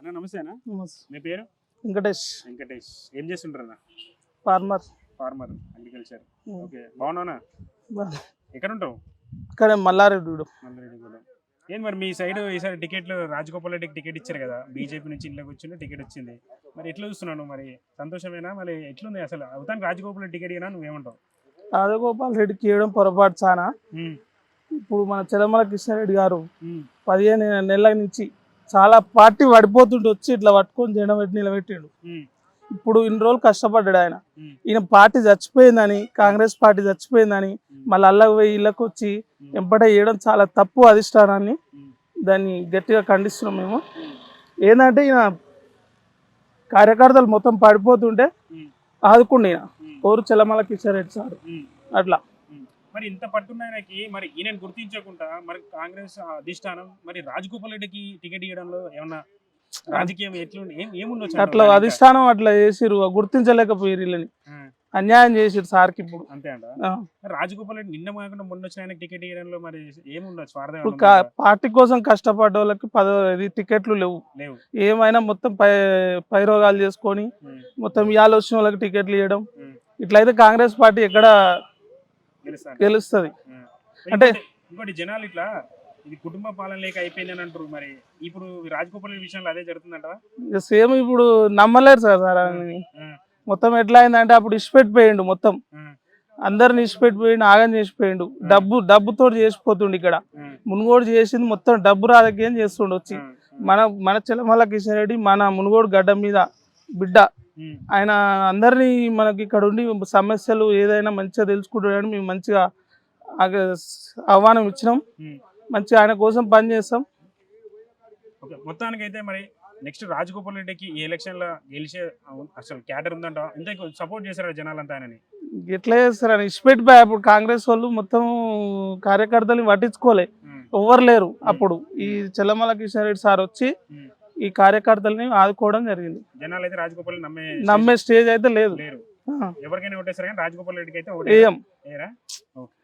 అన్న నమస్తే అన్న. నమస్తే. మీ పేరు? వెంకటేష్. వెంకటేష్. ఏం చేస్తుంటారు అన్న? ఫార్మర్. Farmer, agriculture. ఓకే, బాగున్నావునా? ఎక్కడ ఉంటావు? ఇక్కడ మల్లారెడ్డి. మల్లారెడ్డిగూడెం. ఏం మరి మీ సైడ్ ఈసారి టికెట్లు రాజగోపాల్ రెడ్డికి టికెట్ ఇచ్చారు కదా, బీజేపీ నుంచి ఇంట్లోకి వచ్చింది, టికెట్ వచ్చింది. మరి ఎట్లా చూస్తున్నాను? మరి సంతోషమేనా? మరి ఎట్లుంది అసలు? అవుతాను రాజగోపాల్ రెడ్డి టికెట్ ఇవ్వనా, నువ్వేమంటావు? రాజగోపాల్ రెడ్డికి ఇవ్వడం పొరపాటు చాలా. ఇప్పుడు మన చెలమల కృష్ణారెడ్డి గారు 15 నెలల నుంచి చాలా పార్టీ పడిపోతుంటే వచ్చి ఇట్లా పట్టుకొని జనం పెట్టి నిలబెట్టిండు. ఇప్పుడు ఇన్ని రోజులు కష్టపడ్డాడు ఆయన. ఈయన పార్టీ చచ్చిపోయిందని, కాంగ్రెస్ పార్టీ చచ్చిపోయిందని మళ్ళీ అల్లకి పోయి ఇళ్ళకి వచ్చి ఎంపట చేయడం చాలా తప్పు అధిష్టానాన్ని. దాన్ని గట్టిగా ఖండిస్తున్నాం మేము. ఏంటంటే ఈయన కార్యకర్తలు మొత్తం పడిపోతుంటే ఆదుకుండి ఈయన కోరు చెలమల కిషారెడ్డి సార్. అట్లా మరి ఇంత పట్టున్నాయనకి మరి ఈయన గుర్తించకుండా మరి కాంగ్రెస్ అధిష్టానం మరి రాజగోపాల్ రెడ్డికి టికెట్ ఇవ్వడంలో ఏమన్నా రాజకీయం ఏముండొచ్చు? అట్లా అధిష్టానం అట్లా చేసిరు, గుర్తించలేకపోయారు వీళ్ళని. అన్యాయం చేసిరు సార్కి. ఇప్పుడు అంతే అంట. రాజగోపాల్ రెడ్డి నిన్న కాకుండా మొన్న వచ్చిన ఆయనకి టికెట్ ఇవ్వడంలో మరి ఏముండొచ్చు? పార్టీ కోసం కష్టపడ్డ వాళ్ళకి టికెట్లు లేవు. ఏమైనా మొత్తం పైరోగాలు చేసుకొని మొత్తం ఇవాళ వచ్చిన వాళ్ళకి టికెట్లు ఇవ్వడం. ఇట్లయితే కాంగ్రెస్ పార్టీ ఎక్కడ గెలుస్తుంది? అంటే ఇంకోటి జనాలు ఇట్లా ఇది కుటుంబ పాలన లేక అయిపోయిందని అంటారు. మరి ఇప్పుడు రాజగోపాల్ రెడ్డి విషయంలో అదే జరుగుతుందంట. సేమ్ ఇప్పుడు నమ్మలేరు సార్. మొత్తం ఎట్లా అయిందంటే అప్పుడు ఇష్టపెట్టిపోయిండు, మొత్తం అందరిని ఇష్టపెట్టిపోయిండు, ఆగం చేసిపోయిండు. డబ్బుతో చేసిపోతుండు. ఇక్కడ మునుగోడు చేసింది మొత్తం డబ్బు రాజకీయం చేస్తుండు. వచ్చి మన చెలమల కిషన్ రెడ్డి మన మునుగోడు గడ్డ మీద బిడ్డ. ఆయన అందరినీ మనకి ఇక్కడ ఉండి సమస్యలు ఏదైనా మంచిగా తెలుసుకుంటాడని మేము మంచిగా ఆహ్వానం ఇచ్చినాం. మంచిగా ఆయన కోసం పని చేస్తాం. మొత్తానికి అయితే మరి నెక్స్ట్ రాజగోపాల్ రెడ్డికి ఈ ఎలక్షన్ లో గెలిచే అసలు క్యాడర్ ఉందంట. ఇంత సపోర్ట్ చేశారు జనాలంతా ఆయనని. ఎట్లా చేస్తారని ఇష్టపెట్టిపోయి అప్పుడు కాంగ్రెస్ వాళ్ళు మొత్తం కార్యకర్తలు పట్టించుకోలే, ఎవరు లేరు. అప్పుడు ఈ చెల్లమల కిషన్ రెడ్డి సార్ వచ్చి ఈ కార్యకర్తలని ఆదుకోవడం జరిగింది. జనాలు అయితే రాజగోపాల్ నమ్మే స్టేజ్ అయితే లేదు. ఎవరికైనా ఓటేస్తారు కానీ రాజగోపాల్ రెడ్డికి అయితే వేయం. ఓకే.